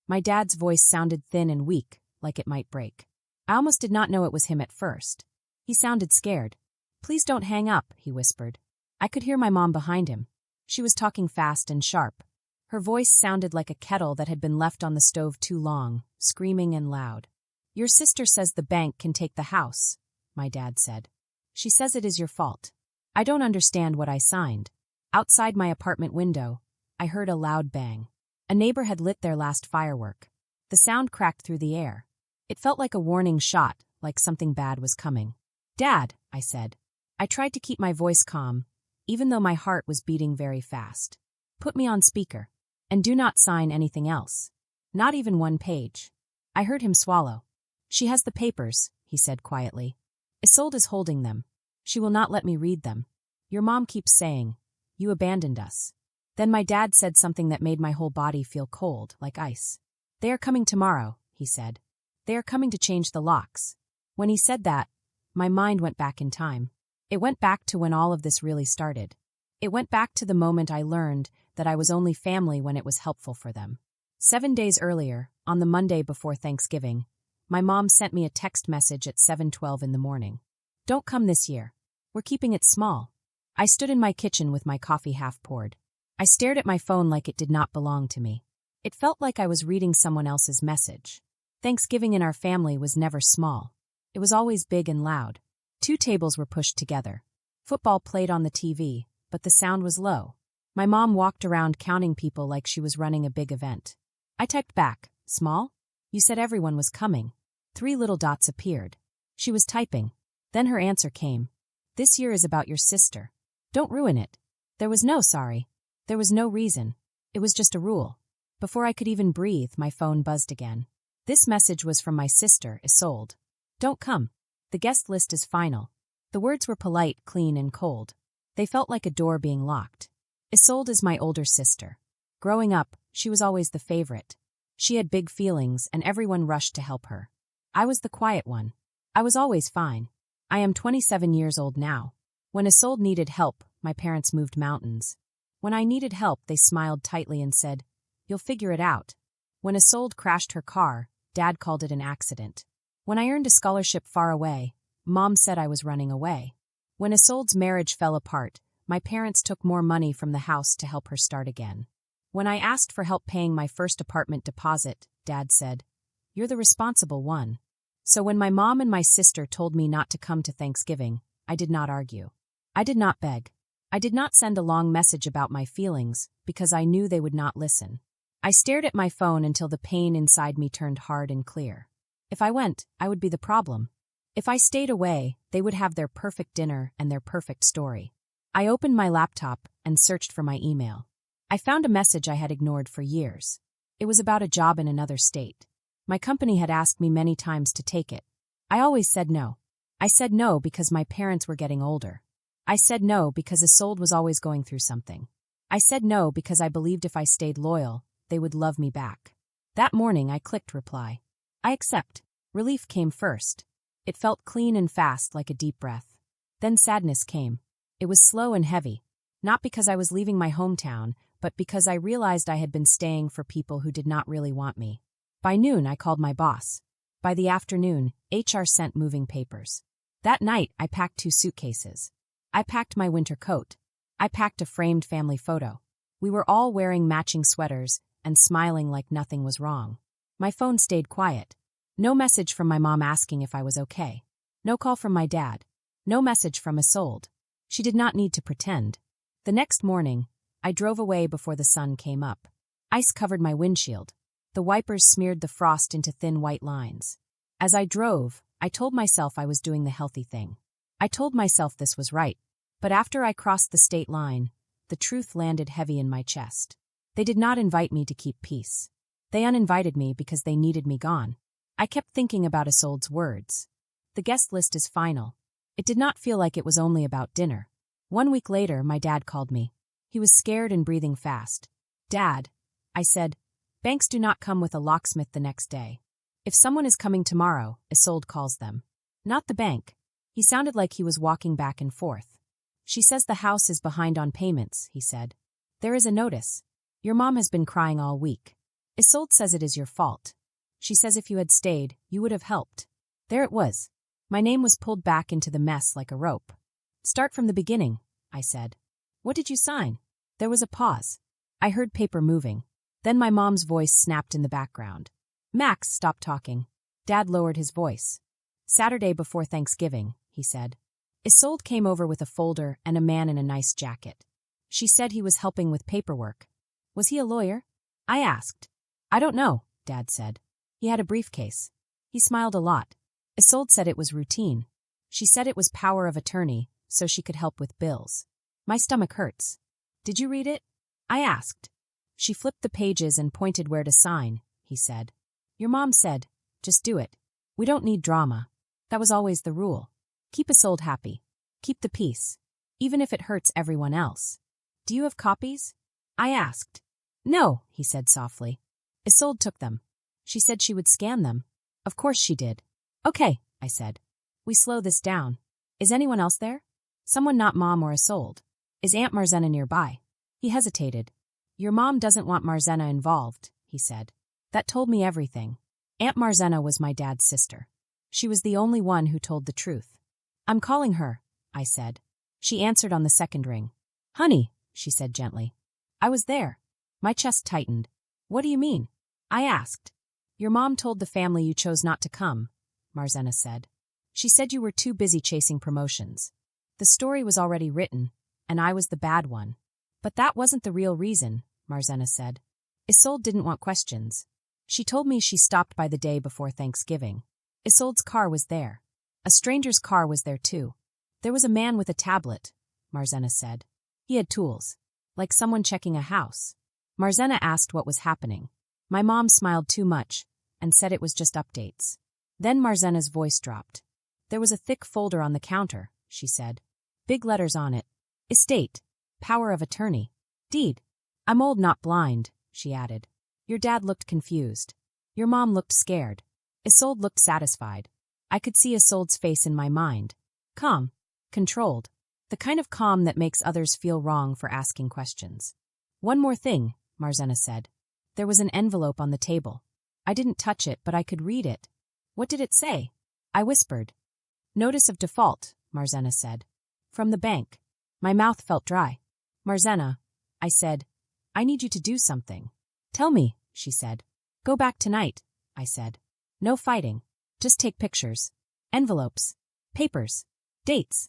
My dad's voice sounded thin and weak, like it might break. I almost did not know it was him at first. He sounded scared. "Please don't hang up," he whispered. I could hear my mom behind him. She was talking fast and sharp. Her voice sounded like a kettle that had been left on the stove too long, screaming and loud. "Your sister says the bank can take the house," my dad said. "She says it is your fault. I don't understand what I signed." Outside my apartment window, I heard a loud bang. A neighbor had lit their last firework. The sound cracked through the air. It felt like a warning shot, like something bad was coming. "Dad," I said. I tried to keep my voice calm, even though my heart was beating very fast. "Put me on speaker. And do not sign anything else. Not even one page." I heard him swallow. "She has the papers," he said quietly. "Isolde is holding them. She will not let me read them. Your mom keeps saying, 'You abandoned us.'" Then my dad said something that made my whole body feel cold, like ice. "They are coming tomorrow," he said. "They are coming to change the locks." When he said that, my mind went back in time. It went back to when all of this really started. It went back to the moment I learned that I was only family when it was helpful for them. 7 days earlier, on the Monday before Thanksgiving, my mom sent me a text message at 7:12 in the morning. "Don't come this year. We're keeping it small." I stood in my kitchen with my coffee half poured. I stared at my phone like it did not belong to me. It felt like I was reading someone else's message. Thanksgiving in our family was never small. It was always big and loud. 2 tables were pushed together. Football played on the TV, but the sound was low. My mom walked around counting people like she was running a big event. I typed back, "Small? You said everyone was coming." 3 little dots appeared. She was typing. Then her answer came. "This year is about your sister. Don't ruin it." There was no sorry. There was no reason. It was just a rule. Before I could even breathe, my phone buzzed again. This message was from my sister, Isolde. "Don't come. The guest list is final." The words were polite, clean, and cold. They felt like a door being locked. Isolde is my older sister. Growing up, she was always the favorite. She had big feelings, and everyone rushed to help her. I was the quiet one. I was always fine. I am 27 years old now. When Isolde needed help, my parents moved mountains. When I needed help, they smiled tightly and said, "You'll figure it out." When Isolde crashed her car, Dad called it an accident. When I earned a scholarship far away, Mom said I was running away. When Isolde's marriage fell apart, my parents took more money from the house to help her start again. When I asked for help paying my first apartment deposit, Dad said, "You're the responsible one." So when my mom and my sister told me not to come to Thanksgiving, I did not argue. I did not beg. I did not send a long message about my feelings, because I knew they would not listen. I stared at my phone until the pain inside me turned hard and clear. If I went, I would be the problem. If I stayed away, they would have their perfect dinner and their perfect story. I opened my laptop and searched for my email. I found a message I had ignored for years. It was about a job in another state. My company had asked me many times to take it. I always said no. I said no because my parents were getting older. I said no because Isolde was always going through something. I said no because I believed if I stayed loyal, they would love me back. That morning I clicked reply. I accept. Relief came first. It felt clean and fast like a deep breath. Then sadness came. It was slow and heavy. Not because I was leaving my hometown, but because I realized I had been staying for people who did not really want me. By noon I called my boss. By the afternoon, HR sent moving papers. That night I packed 2 suitcases. I packed my winter coat. I packed a framed family photo. We were all wearing matching sweaters and smiling like nothing was wrong. My phone stayed quiet. No message from my mom asking if I was okay. No call from my dad. No message from Isolde. She did not need to pretend. The next morning, I drove away before the sun came up. Ice covered my windshield. The wipers smeared the frost into thin white lines. As I drove, I told myself I was doing the healthy thing. I told myself this was right. But after I crossed the state line, the truth landed heavy in my chest. They did not invite me to keep peace. They uninvited me because they needed me gone. I kept thinking about Isolde's words. The guest list is final. It did not feel like it was only about dinner. 1 week later, my dad called me. He was scared and breathing fast. "Dad," I said, "banks do not come with a locksmith the next day. If someone is coming tomorrow, Isolde calls them. Not the bank." He sounded like he was walking back and forth. "She says the house is behind on payments," he said. "There is a notice. Your mom has been crying all week." Isolde says it is your fault. She says if you had stayed, you would have helped. There it was. My name was pulled back into the mess like a rope. Start from the beginning, I said. What did you sign? There was a pause. I heard paper moving. Then my mom's voice snapped in the background. Max, stop talking. Dad lowered his voice. Saturday before Thanksgiving, he said. Isolde came over with a folder and a man in a nice jacket. She said he was helping with paperwork. Was he a lawyer? I asked. I don't know, Dad said. He had a briefcase. He smiled a lot. Isolde said it was routine. She said it was power of attorney, so she could help with bills. My stomach hurts. Did you read it? I asked. She flipped the pages and pointed where to sign, he said. Your mom said, just do it. We don't need drama. That was always the rule. Keep Isolde happy. Keep the peace. Even if it hurts everyone else. Do you have copies? I asked. No, he said softly. Isolde took them. She said she would scan them. Of course she did. Okay, I said. We slow this down. Is anyone else there? Someone not Mom or Isolde. Is Aunt Marzena nearby? He hesitated. Your mom doesn't want Marzena involved, he said. That told me everything. Aunt Marzena was my dad's sister. She was the only one who told the truth. I'm calling her, I said. She answered on the second ring. Honey, she said gently. I was there. My chest tightened. What do you mean? I asked. Your mom told the family you chose not to come, Marzena said. She said you were too busy chasing promotions. The story was already written, and I was the bad one. But that wasn't the real reason, Marzena said. Isolde didn't want questions. She told me she stopped by the day before Thanksgiving. Isolde's car was there. A stranger's car was there too. There was a man with a tablet, Marzena said. He had tools. Like someone checking a house. Marzena asked what was happening. My mom smiled too much and said it was just updates. Then Marzena's voice dropped. There was a thick folder on the counter, she said. Big letters on it. Estate. Power of attorney. Deed. I'm old, not blind, she added. Your dad looked confused. Your mom looked scared. Isolde looked satisfied. I could see Isolde's face in my mind. Calm. Controlled. The kind of calm that makes others feel wrong for asking questions. One more thing, Marzena said. There was an envelope on the table. I didn't touch it, but I could read it. What did it say? I whispered. Notice of default, Marzena said. From the bank. My mouth felt dry. Marzena, I said, I need you to do something. Tell me, she said. Go back tonight, I said. No fighting. Just take pictures. Envelopes. Papers. Dates.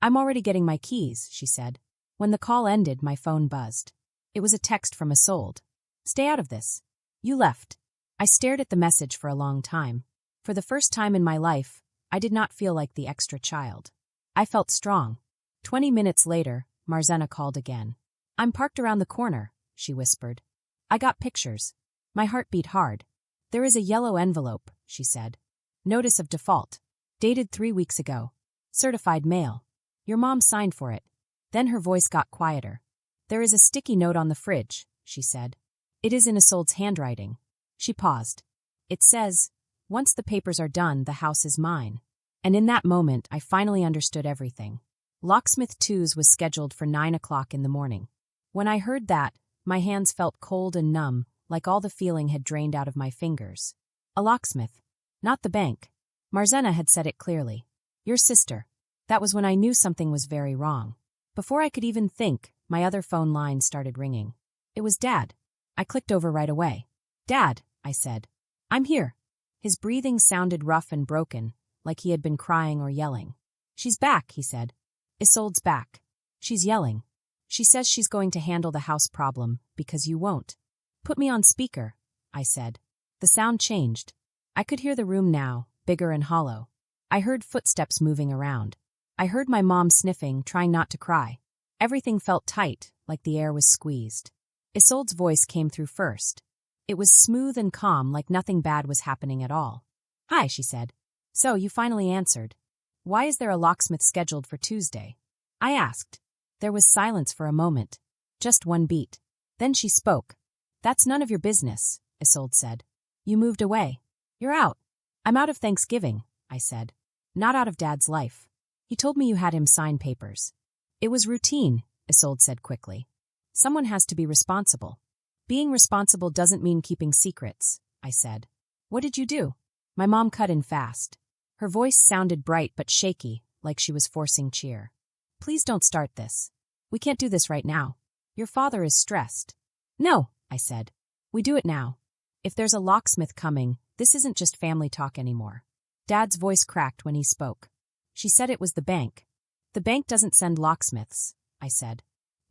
I'm already getting my keys, she said. When the call ended, my phone buzzed. It was a text from Isolde. Stay out of this. You left. I stared at the message for a long time. For the first time in my life, I did not feel like the extra child. I felt strong. 20 minutes later, Marzena called again. I'm parked around the corner, she whispered. I got pictures. My heart beat hard. There is a yellow envelope, she said. Notice of default. Dated 3 weeks ago. Certified mail. Your mom signed for it. Then her voice got quieter. There is a sticky note on the fridge, she said. It is in Isolde's handwriting. She paused. It says, once the papers are done, the house is mine. And in that moment, I finally understood everything. Locksmith 2's was scheduled for 9 o'clock in the morning. When I heard that, my hands felt cold and numb, like all the feeling had drained out of my fingers. A locksmith. Not the bank. Marzena had said it clearly. Your sister. That was when I knew something was very wrong. Before I could even think, my other phone line started ringing. It was Dad. I clicked over right away. Dad, I said. I'm here. His breathing sounded rough and broken, like he had been crying or yelling. She's back, he said. Isolde's back. She's yelling. She says she's going to handle the house problem, because you won't. Put me on speaker, I said. The sound changed. I could hear the room now, bigger and hollow. I heard footsteps moving around. I heard my mom sniffing, trying not to cry. Everything felt tight, like the air was squeezed. Isolde's voice came through first. It was smooth and calm, like nothing bad was happening at all. Hi, she said. So, you finally answered. Why is there a locksmith scheduled for Tuesday? I asked. There was silence for a moment. Just one beat. Then she spoke. That's none of your business, Isolde said. You moved away. You're out. I'm out of Thanksgiving, I said. Not out of Dad's life. He told me you had him sign papers. It was routine, Isolde said quickly. Someone has to be responsible. Being responsible doesn't mean keeping secrets, I said. What did you do? My mom cut in fast. Her voice sounded bright but shaky, like she was forcing cheer. Please don't start this. We can't do this right now. Your father is stressed. No, I said. We do it now. If there's a locksmith coming, this isn't just family talk anymore. Dad's voice cracked when he spoke. She said it was the bank. The bank doesn't send locksmiths, I said.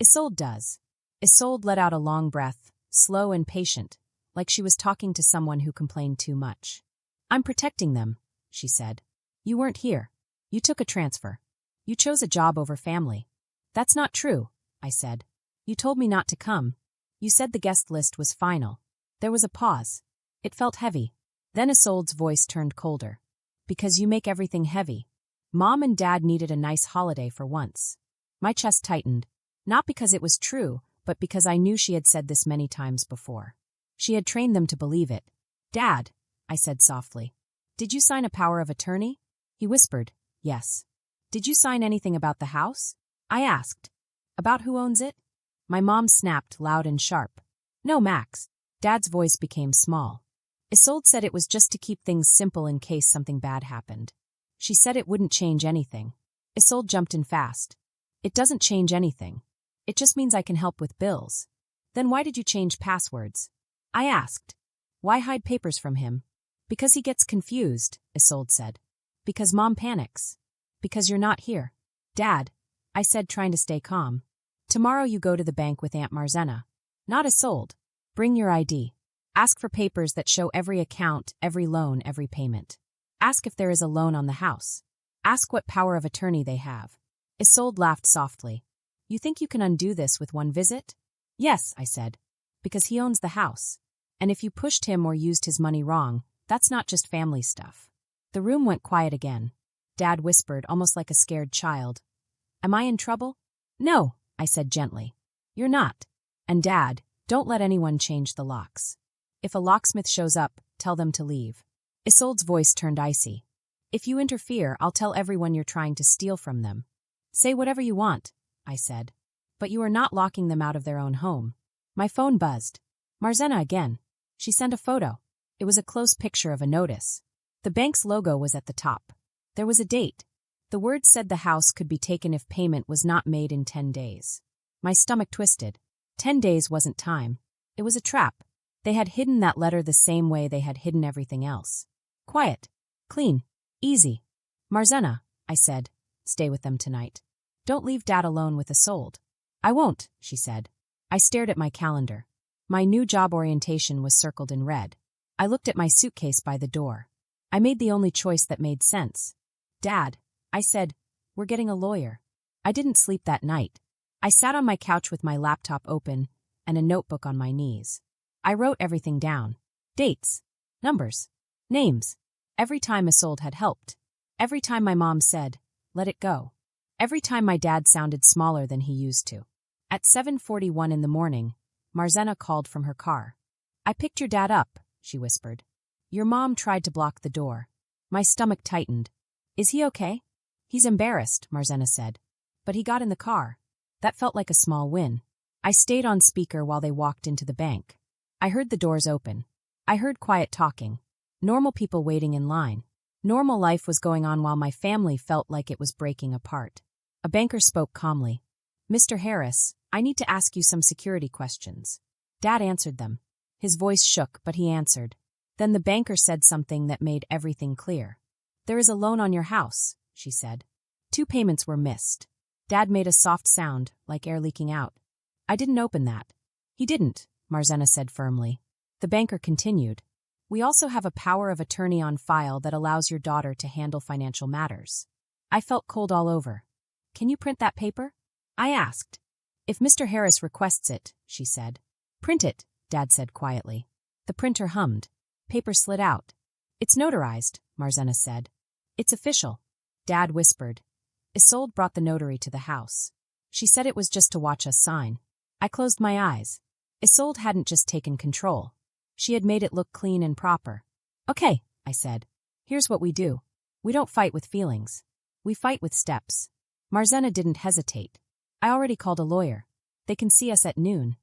Isolde does. Isolde let out a long breath, slow and patient, like she was talking to someone who complained too much. I'm protecting them, she said. You weren't here. You took a transfer. You chose a job over family. That's not true, I said. You told me not to come. You said the guest list was final. There was a pause. It felt heavy. Then Isolde's voice turned colder. Because you make everything heavy. Mom and Dad needed a nice holiday for once. My chest tightened. Not because it was true, but because I knew she had said this many times before. She had trained them to believe it. Dad, I said softly. Did you sign a power of attorney? He whispered, yes. Did you sign anything about the house? I asked. About who owns it? My mom snapped loud and sharp. No, Max. Dad's voice became small. Isolde said it was just to keep things simple in case something bad happened. She said it wouldn't change anything. Isolde jumped in fast. It doesn't change anything. It just means I can help with bills. Then why did you change passwords? I asked. Why hide papers from him? Because he gets confused, Isolde said. Because Mom panics. Because you're not here. Dad, I said, trying to stay calm. Tomorrow you go to the bank with Aunt Marzena. Not Isolde. Bring your ID. Ask for papers that show every account, every loan, every payment. Ask if there is a loan on the house. Ask what power of attorney they have. Isolde laughed softly. You think you can undo this with one visit? Yes, I said. Because he owns the house. And if you pushed him or used his money wrong, that's not just family stuff. The room went quiet again. Dad whispered, almost like a scared child. Am I in trouble? No, I said gently. You're not. And Dad, don't let anyone change the locks. If a locksmith shows up, tell them to leave. Isolde's voice turned icy. If you interfere, I'll tell everyone you're trying to steal from them. Say whatever you want, I said. But you are not locking them out of their own home. My phone buzzed. Marzena again. She sent a photo. It was a close picture of a notice. The bank's logo was at the top. There was a date. The words said the house could be taken if payment was not made in 10 days. My stomach twisted. 10 days wasn't time. It was a trap. They had hidden that letter the same way they had hidden everything else. Quiet. Clean. Easy. Marzena, I said, stay with them tonight. Don't leave Dad alone with Isolde. I won't, she said. I stared at my calendar. My new job orientation was circled in red. I looked at my suitcase by the door. I made the only choice that made sense. Dad, I said, we're getting a lawyer. I didn't sleep that night. I sat on my couch with my laptop open and a notebook on my knees. I wrote everything down. Dates. Numbers. Names. Every time Isolde had helped. Every time my mom said, let it go. Every time my dad sounded smaller than he used to. At 7:41 in the morning, Marzena called from her car. I picked your dad up, she whispered. Your mom tried to block the door. My stomach tightened. Is he okay? He's embarrassed, Marzena said. But he got in the car. That felt like a small win. I stayed on speaker while they walked into the bank. I heard the doors open. I heard quiet talking. Normal people waiting in line. Normal life was going on while my family felt like it was breaking apart. A banker spoke calmly. Mr. Harris, I need to ask you some security questions. Dad answered them. His voice shook, but he answered. Then the banker said something that made everything clear. There is a loan on your house, she said. 2 payments were missed. Dad made a soft sound, like air leaking out. I didn't open that. He didn't, Marzena said firmly. The banker continued. We also have a power of attorney on file that allows your daughter to handle financial matters. I felt cold all over. Can you print that paper? I asked. If Mr. Harris requests it, she said. Print it, Dad said quietly. The printer hummed. Paper slid out. It's notarized, Marzena said. It's official. Dad whispered. Isolde brought the notary to the house. She said it was just to watch us sign. I closed my eyes. Isolde hadn't just taken control. She had made it look clean and proper. Okay, I said. Here's what we do. We don't fight with feelings. We fight with steps. Marzena didn't hesitate. I already called a lawyer. They can see us at noon.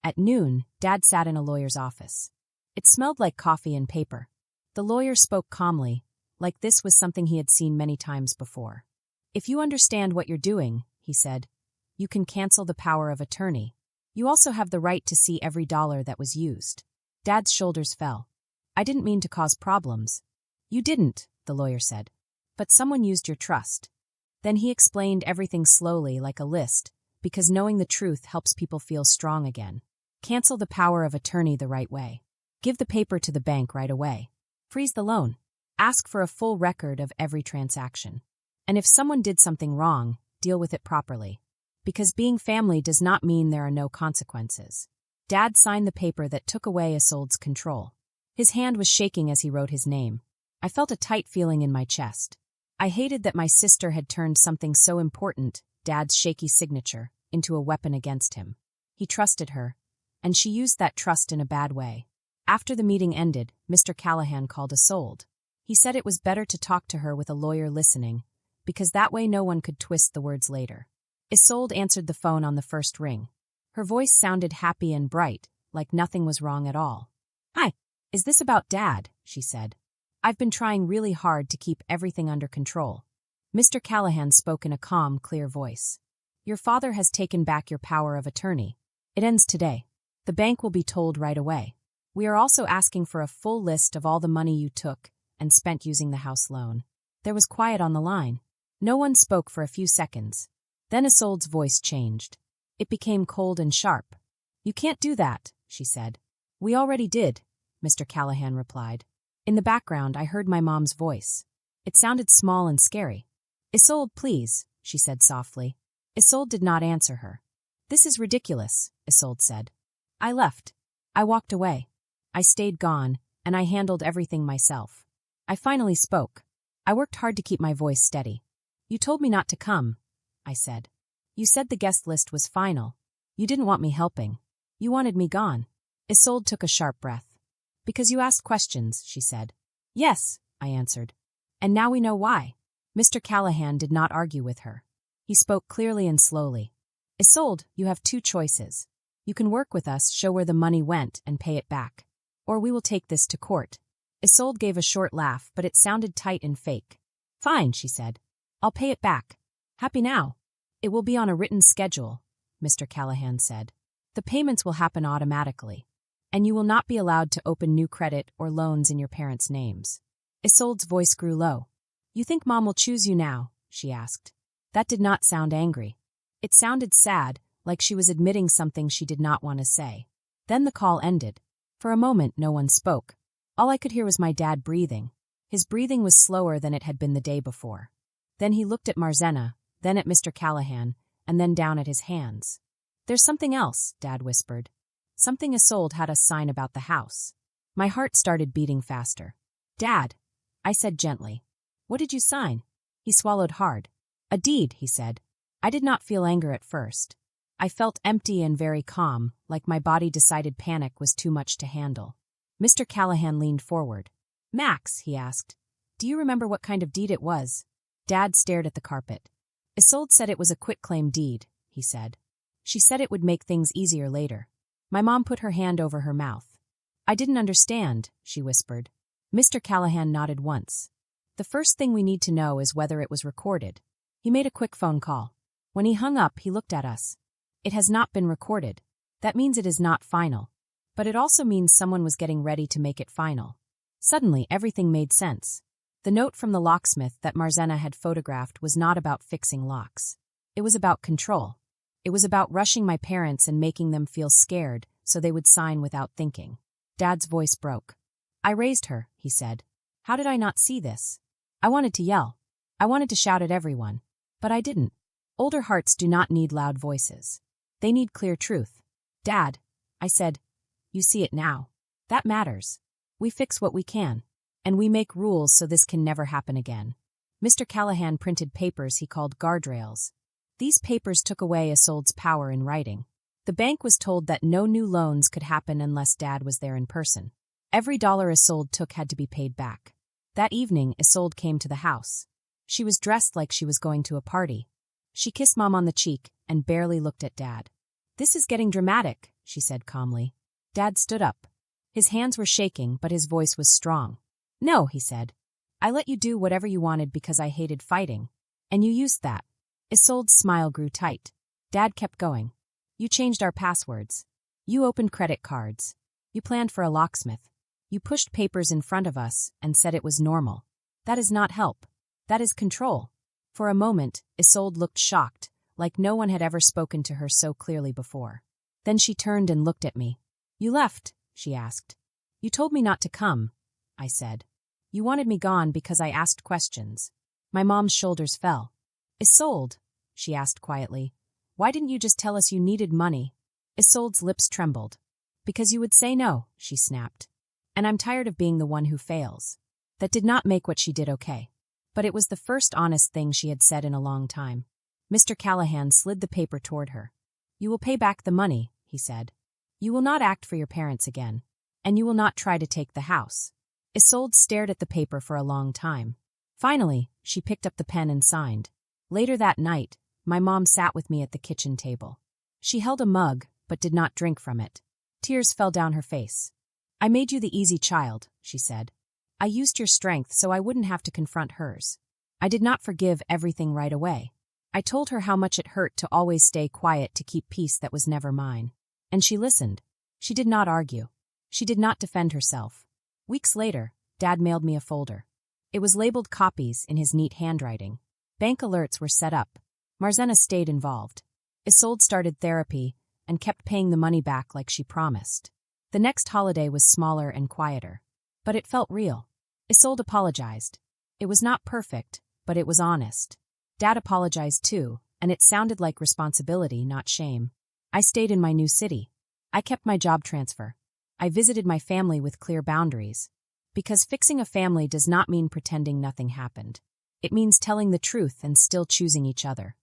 At noon, Dad sat in a lawyer's office. It smelled like coffee and paper. The lawyer spoke calmly, like this was something he had seen many times before. "If you understand what you're doing," he said, "you can cancel the power of attorney. You also have the right to see every dollar that was used." Dad's shoulders fell. "I didn't mean to cause problems." "You didn't," the lawyer said. "But someone used your trust." Then he explained everything slowly, like a list, because knowing the truth helps people feel strong again. Cancel the power of attorney the right way. Give the paper to the bank right away. Freeze the loan. Ask for a full record of every transaction. And if someone did something wrong, deal with it properly. Because being family does not mean there are no consequences. Dad signed the paper that took away Isolde's control. His hand was shaking as he wrote his name. I felt a tight feeling in my chest. I hated that my sister had turned something so important, Dad's shaky signature, into a weapon against him. He trusted her, and she used that trust in a bad way. After the meeting ended, Mr. Callahan called Isolde. He said it was better to talk to her with a lawyer listening, because that way no one could twist the words later. Isolde answered the phone on the first ring. Her voice sounded happy and bright, like nothing was wrong at all. "Hi, is this about Dad?" she said. "I've been trying really hard to keep everything under control." Mr. Callahan spoke in a calm, clear voice. "Your father has taken back your power of attorney. It ends today. The bank will be told right away. We are also asking for a full list of all the money you took and spent using the house loan." There was quiet on the line. No one spoke for a few seconds. Then Isolde's voice changed. It became cold and sharp. "You can't do that," she said. "We already did," Mr. Callahan replied. In the background, I heard my mom's voice. It sounded small and scary. "Isolde, please," she said softly. Isolde did not answer her. "This is ridiculous," Isolde said. I left. I walked away. I stayed gone, and I handled everything myself. I finally spoke. I worked hard to keep my voice steady. "You told me not to come," I said. "You said the guest list was final. You didn't want me helping. You wanted me gone." Isolde took a sharp breath. "Because you asked questions," she said. "Yes," I answered. "And now we know why." Mr. Callahan did not argue with her. He spoke clearly and slowly. "Isolde, you have two choices. You can work with us, show where the money went, and pay it back. Or we will take this to court." Isolde gave a short laugh, but it sounded tight and fake. "Fine," she said. "I'll pay it back. Happy now." "It will be on a written schedule," Mr. Callahan said. "The payments will happen automatically. And you will not be allowed to open new credit or loans in your parents' names." Isolde's voice grew low. "You think Mom will choose you now?" she asked. That did not sound angry. It sounded sad, like she was admitting something she did not want to say. Then the call ended. For a moment, no one spoke. All I could hear was my dad breathing. His breathing was slower than it had been the day before. Then he looked at Marzena, then at Mr. Callahan, and then down at his hands. "There's something else," Dad whispered. "Something Isolde had us sign about the house." My heart started beating faster. "Dad," I said gently. "What did you sign?" He swallowed hard. "A deed," he said. I did not feel anger at first. I felt empty and very calm, like my body decided panic was too much to handle. Mr. Callahan leaned forward. "Max," he asked, "do you remember what kind of deed it was?" Dad stared at the carpet. "Isolde said it was a quitclaim deed," he said. "She said it would make things easier later." My mom put her hand over her mouth. "I didn't understand," she whispered. Mr. Callahan nodded once. "The first thing we need to know is whether it was recorded." He made a quick phone call. When he hung up, he looked at us. "It has not been recorded. That means it is not final. But it also means someone was getting ready to make it final." Suddenly, everything made sense. The note from the locksmith that Marzena had photographed was not about fixing locks. It was about control. It was about rushing my parents and making them feel scared so they would sign without thinking. Dad's voice broke. "I raised her," he said. "How did I not see this?" I wanted to yell. I wanted to shout at everyone. But I didn't. Older hearts do not need loud voices. They need clear truth. "Dad," I said, "you see it now. That matters. We fix what we can. And we make rules so this can never happen again." Mr. Callahan printed papers he called guardrails. These papers took away Isolde's power in writing. The bank was told that no new loans could happen unless Dad was there in person. Every dollar Isolde took had to be paid back. That evening, Isolde came to the house. She was dressed like she was going to a party. She kissed Mom on the cheek and barely looked at Dad. "This is getting dramatic," she said calmly. Dad stood up. His hands were shaking, but his voice was strong. No, he said. I let you do whatever you wanted because I hated fighting. And you used that. Isolde's smile grew tight. Dad kept going. You changed our passwords. You opened credit cards. You planned for a locksmith. You pushed papers in front of us and said it was normal. That is not help. That is control. For a moment, Isolde looked shocked, like no one had ever spoken to her so clearly before. Then she turned and looked at me. You left, she asked. You told me not to come, I said. You wanted me gone because I asked questions. My mom's shoulders fell. Isolde, she asked quietly, why didn't you just tell us you needed money? Isolde's lips trembled. Because you would say no, she snapped. And I'm tired of being the one who fails. That did not make what she did okay. But it was the first honest thing she had said in a long time. Mr. Callahan slid the paper toward her. You will pay back the money, he said. You will not act for your parents again. And you will not try to take the house. Isolde stared at the paper for a long time. Finally, she picked up the pen and signed. Later that night, my mom sat with me at the kitchen table. She held a mug, but did not drink from it. Tears fell down her face. I made you the easy child, she said. I used your strength so I wouldn't have to confront hers. I did not forgive everything right away. I told her how much it hurt to always stay quiet to keep peace that was never mine. And she listened. She did not argue. She did not defend herself. Weeks later, Dad mailed me a folder. It was labeled copies in his neat handwriting. Bank alerts were set up. Marzena stayed involved. Isolde started therapy and kept paying the money back like she promised. The next holiday was smaller and quieter. But it felt real. Isolde apologized. It was not perfect, but it was honest. Dad apologized too, and it sounded like responsibility, not shame. I stayed in my new city. I kept my job transfer. I visited my family with clear boundaries. Because fixing a family does not mean pretending nothing happened. It means telling the truth and still choosing each other.